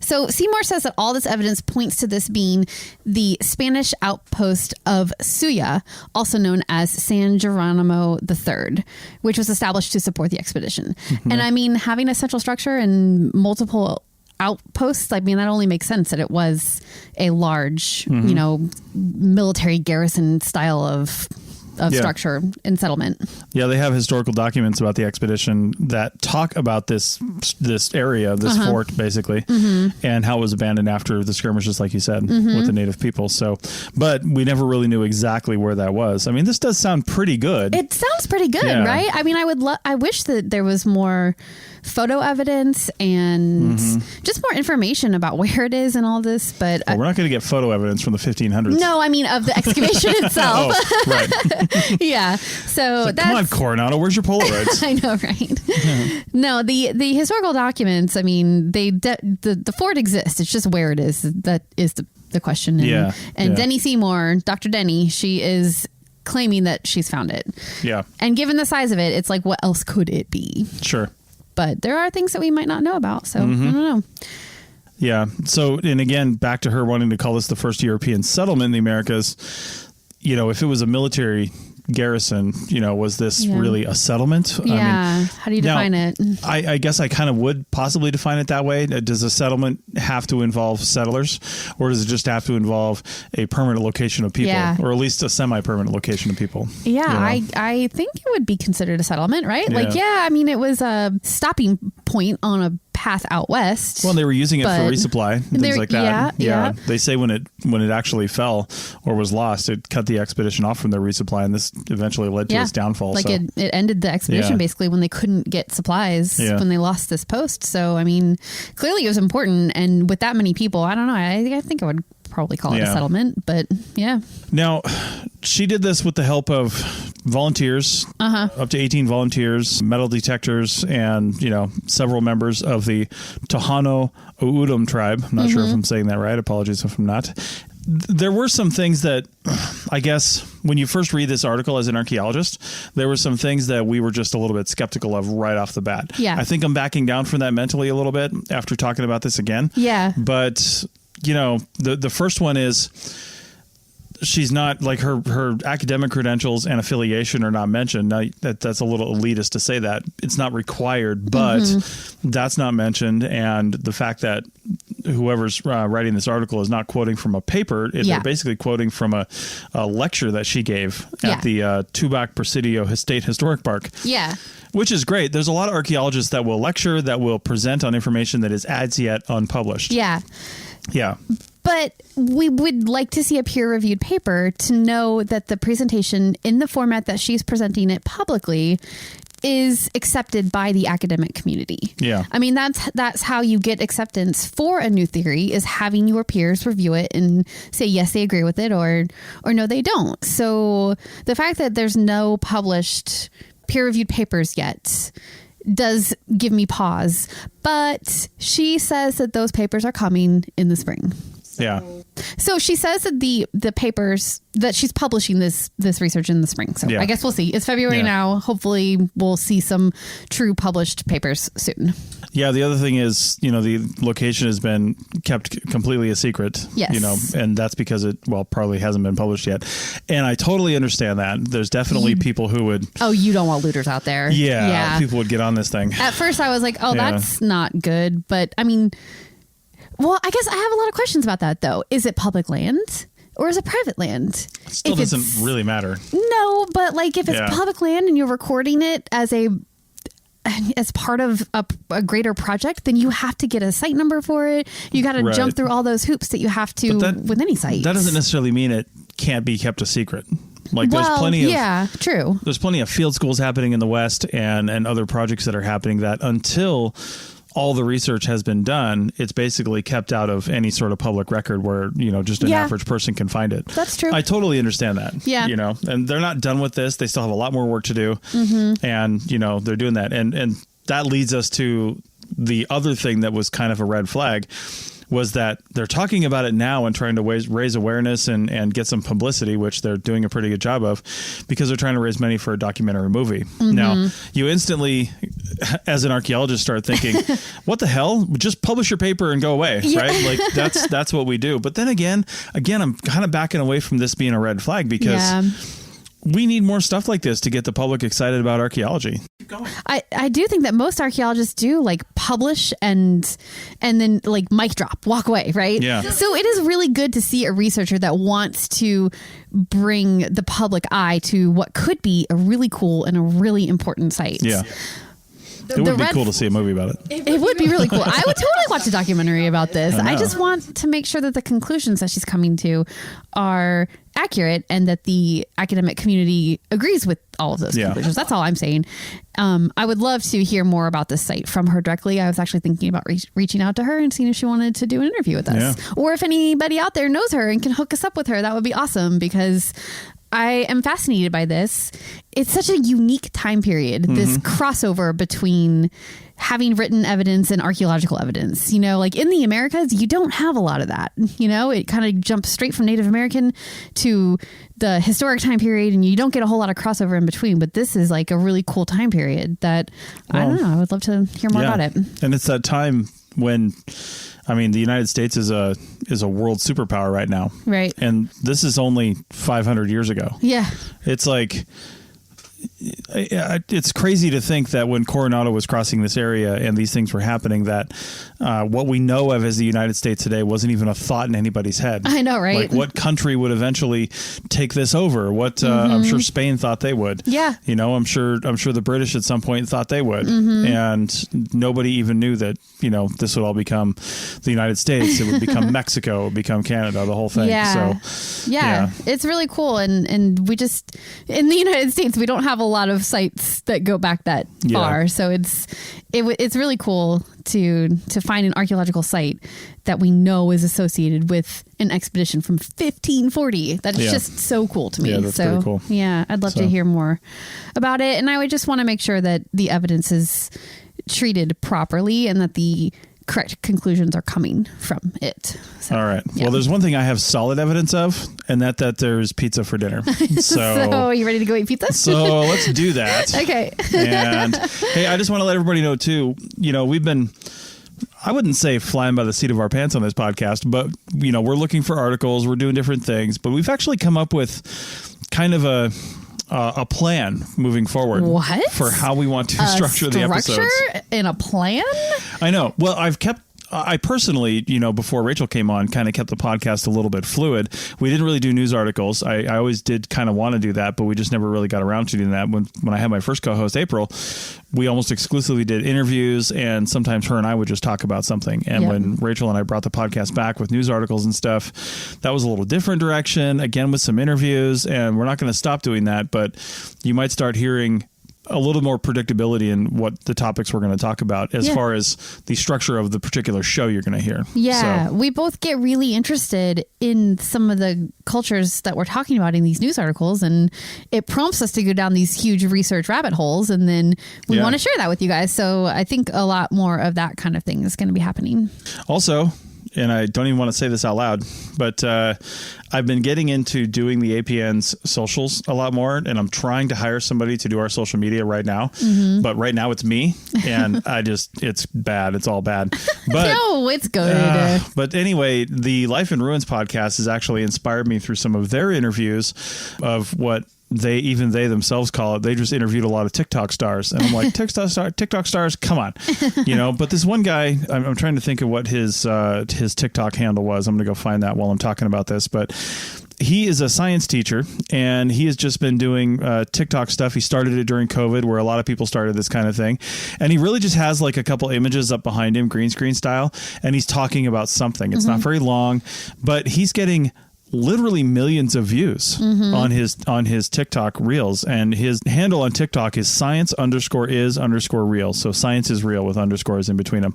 So Seymour says that all this evidence points to this being the Spanish outpost of Suya, also known as San Geronimo III, which was established to support the expedition. And I mean, having a central structure and multiple outposts, I mean, that only makes sense that it was a large, you know, military garrison style of structure and settlement. Yeah, they have historical documents about the expedition that talk about this area, this fort, basically, and how it was abandoned after the skirmishes, like you said, with the native people. So, but we never really knew exactly where that was. I mean, this does sound pretty good. It sounds pretty good, right? I mean, I wish that there was more photo evidence and just more information about where it is and all this, but we're not going to get photo evidence from the 1500s. No, I mean of the excavation itself. Oh, right. Yeah. So that's, come on, Coronado, where's your Polaroids? I know, right? No, the historical documents, I mean, the fort exists. It's just where it is that is the question. And Denny Seymour, Dr. Denny, she is claiming that she's found it. Yeah. And given the size of it, it's like, what else could it be? Sure. But there are things that we might not know about. So I don't know. Yeah. So, and again, back to her wanting to call this the first European settlement in the Americas, you know, if it was a military garrison, you know, was this really a settlement? Yeah. I mean, how do you define it? I guess I kind of would possibly define it that way. Does a settlement have to involve settlers, or does it just have to involve a permanent location of people, or at least a semi-permanent location of people? Yeah, you know? I think it would be considered a settlement, right? Yeah. Like, I mean, it was a stopping point on a path out west. Well, they were using it for resupply and things like that. Yeah. They say when it actually fell or was lost, it cut the expedition off from their resupply, and this eventually led to its downfall. Like it ended the expedition basically when they couldn't get supplies when they lost this post. So, I mean, clearly it was important, and with that many people, I don't know. I think I would probably call it a settlement, but Now, she did this with the help of volunteers, up to 18 volunteers, metal detectors, and, you know, several members of the Tohono O'odham tribe. I'm not sure if I'm saying that right. Apologies if I'm not. There were some things that, I guess, when you first read this article as an archaeologist, there were some things that we were just a little bit skeptical of right off the bat. Yeah. I think I'm backing down from that mentally a little bit after talking about this again. Yeah. But, you know, the first one is, she's not, like, her academic credentials and affiliation are not mentioned. Now, that's a little elitist to say that. It's not required, but that's not mentioned. And the fact that whoever's writing this article is not quoting from a paper, they're basically quoting from a lecture that she gave at the Tubac Presidio State Historic Park. Yeah. Which is great. There's a lot of archaeologists that will lecture, that will present on information that is as yet unpublished. Yeah. Yeah. But we would like to see a peer-reviewed paper to know that the presentation in the format that she's presenting it publicly is accepted by the academic community. Yeah. I mean, that's how you get acceptance for a new theory, is having your peers review it and say, yes, they agree with it, or no, they don't. So the fact that there's no published peer-reviewed papers yet does give me pause. But she says that those papers are coming in the spring. Yeah. So she says that the papers that she's publishing this research in the spring. So I guess we'll see. It's February now. Hopefully we'll see some true published papers soon. Yeah. The other thing is, you know, the location has been kept completely a secret. Yes. You know, and that's because it probably hasn't been published yet. And I totally understand that. There's definitely people who would. Oh, you don't want looters out there. Yeah. People would get on this thing. At first I was like, that's not good. But I mean, well, I guess I have a lot of questions about that, though. Is it public land or is it private land? It still doesn't really matter. No, but like if it's public land and you're recording it as a as part of a greater project, then you have to get a site number for it. You got to jump through all those hoops that you have to with any site. That doesn't necessarily mean it can't be kept a secret. Like there's plenty of true. There's plenty of field schools happening in the West and other projects that are happening that until all the research has been done, it's basically kept out of any sort of public record where, just an average person can find it. That's true. I totally understand that. Yeah. And they're not done with this. They still have a lot more work to do. Mm-hmm. And, they're doing that. And that leads us to the other thing that was kind of a red flag, was that they're talking about it now and trying to raise awareness and get some publicity, which they're doing a pretty good job of, because they're trying to raise money for a documentary movie. Mm-hmm. Now, you instantly, as an archaeologist, start thinking, what the hell? Just publish your paper and go away, right? Like that's what we do. But then again, I'm kind of backing away from this being a red flag, because we need more stuff like this to get the public excited about archaeology. I do think that most archaeologists do publish and then mic drop, walk away, right? Yeah. So it is really good to see a researcher that wants to bring the public eye to what could be a really cool and a really important site. Yeah. It would be cool to see a movie about it. It would be really cool. I would totally watch a documentary about this. I just want to make sure that the conclusions that she's coming to are accurate and that the academic community agrees with all of those conclusions. That's all I'm saying. I would love to hear more about this site from her directly. I was actually thinking about reaching out to her and seeing if she wanted to do an interview with us. Yeah. Or if anybody out there knows her and can hook us up with her, that would be awesome, because I am fascinated by this. It's such a unique time period, this crossover between having written evidence and archaeological evidence. In the Americas, you don't have a lot of that. It kind of jumps straight from Native American to the historic time period, and you don't get a whole lot of crossover in between. But this is a really cool time period that, I don't know, I would love to hear more about it. And it's that time when, the United States is a world superpower right now. Right. And this is only 500 years ago. Yeah. It's it's crazy to think that when Coronado was crossing this area and these things were happening, that what we know of as the United States today wasn't even a thought in anybody's head. I know, right? What country would eventually take this over? What I'm sure Spain thought they would. Yeah. I'm sure the British at some point thought they would, and nobody even knew that this would all become the United States. It would become Mexico. It would become Canada. The whole thing. Yeah. So yeah, it's really cool, and we just in the United States we don't have a lot of sites that go back that far, so it's really cool to find an archaeological site that we know is associated with an expedition from 1540. That's just so cool to me. Yeah, that's pretty cool. Yeah, I'd love to hear more about it, and I would just want to make sure that the evidence is treated properly and that the correct conclusions are coming from it. So, all right. Yeah. Well, there's one thing I have solid evidence of, and that there's pizza for dinner. So you ready to go eat pizza? So let's do that. Okay. And hey, I just want to let everybody know too, we've been, I wouldn't say flying by the seat of our pants on this podcast, but we're looking for articles, we're doing different things, but we've actually come up with kind of a plan moving forward. What? For how we want to structure the episodes. Structure in a plan? I know. Well, I personally, before Rachel came on, kind of kept the podcast a little bit fluid. We didn't really do news articles. I always did kind of want to do that, but we just never really got around to doing that. When I had my first co-host, April, we almost exclusively did interviews, and sometimes her and I would just talk about something. And when Rachel and I brought the podcast back with news articles and stuff, that was a little different direction, again, with some interviews. And we're not going to stop doing that, but you might start hearing a little more predictability in what the topics we're going to talk about as far as the structure of the particular show you're going to hear. Yeah, so we both get really interested in some of the cultures that we're talking about in these news articles, and it prompts us to go down these huge research rabbit holes, and then we want to share that with you guys. So I think a lot more of that kind of thing is going to be happening. Also, and I don't even want to say this out loud, but I've been getting into doing the APN's socials a lot more, and I'm trying to hire somebody to do our social media right now. Mm-hmm. But right now it's me, and it's bad. It's all bad. But no, it's good. But anyway, the Life in Ruins podcast has actually inspired me through some of their interviews of what they themselves call it. They just interviewed a lot of TikTok stars, and I'm like, TikTok stars, come on, But this one guy, I'm trying to think of what his TikTok handle was. I'm going to go find that while I'm talking about this, but he is a science teacher, and he has just been doing TikTok stuff. He started it during COVID, where a lot of people started this kind of thing. And he really just has like a couple images up behind him, green screen style, and he's talking about something. It's not very long, but he's getting literally millions of views on his TikTok reels, and his handle on TikTok is science_is_real. So science is real with underscores in between them.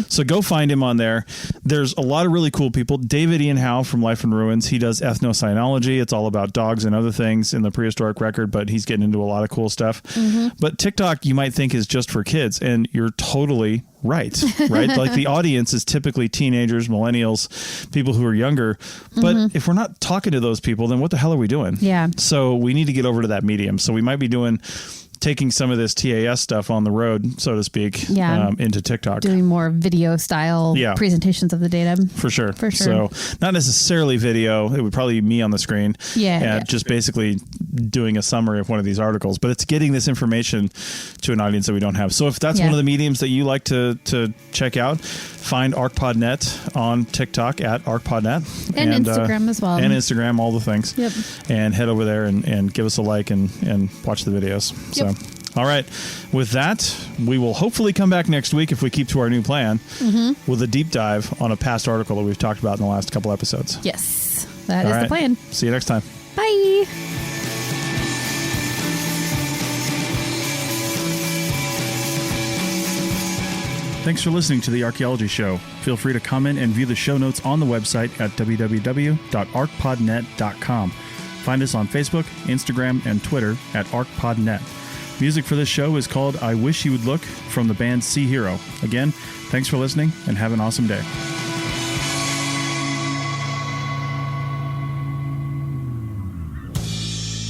So go find him on there. There's a lot of really cool people. David Ian Howe from Life in Ruins, he does ethnocynology. It's all about dogs and other things in the prehistoric record, but he's getting into a lot of cool stuff. But TikTok you might think is just for kids, and you're totally right? Like the audience is typically teenagers, millennials, people who are younger. But if we're not talking to those people, then what the hell are we doing? Yeah. So we need to get over to that medium. So we might be taking some of this TAS stuff on the road, so to speak, into TikTok. Doing more video style presentations of the data. For sure. So not necessarily video. It would probably be me on the screen. Just basically doing a summary of one of these articles. But it's getting this information to an audience that we don't have. So if that's one of the mediums that you like to check out, find ArchPodNet on TikTok at ArchPodNet. And Instagram as well. And Instagram, all the things. Yep. And head over there and give us a like and watch the videos. So. All right. With that, we will hopefully come back next week if we keep to our new plan with a deep dive on a past article that we've talked about in the last couple episodes. Yes, that is the plan. See you next time. Bye. Thanks for listening to The Archaeology Show. Feel free to comment and view the show notes on the website at www.archpodnet.com. Find us on Facebook, Instagram, and Twitter at ArchPodNet. Music for this show is called I Wish You Would Look from the band Sea Hero. Again, thanks for listening and have an awesome day.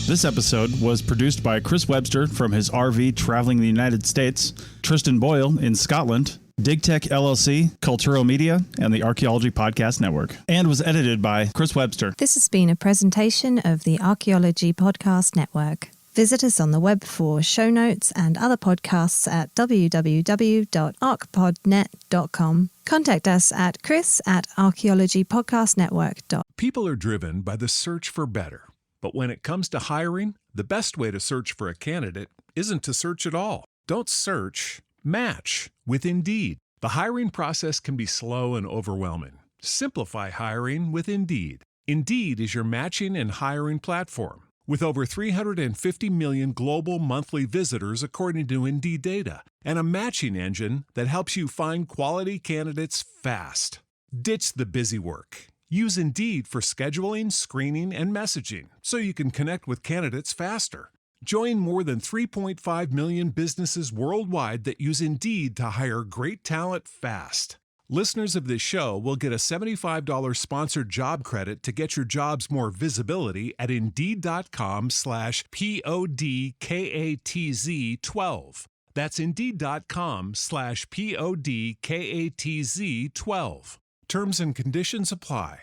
This episode was produced by Chris Webster from his RV traveling the United States, Tristan Boyle in Scotland, DigTech LLC, Culturo Media, and the Archaeology Podcast Network, and was edited by Chris Webster. This has been a presentation of the Archaeology Podcast Network. Visit us on the web for show notes and other podcasts at www.archpodnet.com. Contact us at chris@archaeologypodcastnetwork.com. People are driven by the search for better. But when it comes to hiring, the best way to search for a candidate isn't to search at all. Don't search, match with Indeed. The hiring process can be slow and overwhelming. Simplify hiring with Indeed. Indeed is your matching and hiring platform. With over 350 million global monthly visitors according to Indeed data, and a matching engine that helps you find quality candidates fast. Ditch the busy work. Use Indeed for scheduling, screening, and messaging so you can connect with candidates faster. Join more than 3.5 million businesses worldwide that use Indeed to hire great talent fast. Listeners of this show will get a $75 sponsored job credit to get your jobs more visibility at Indeed.com/PODKATZ12. That's Indeed.com/PODKATZ12. Terms and conditions apply.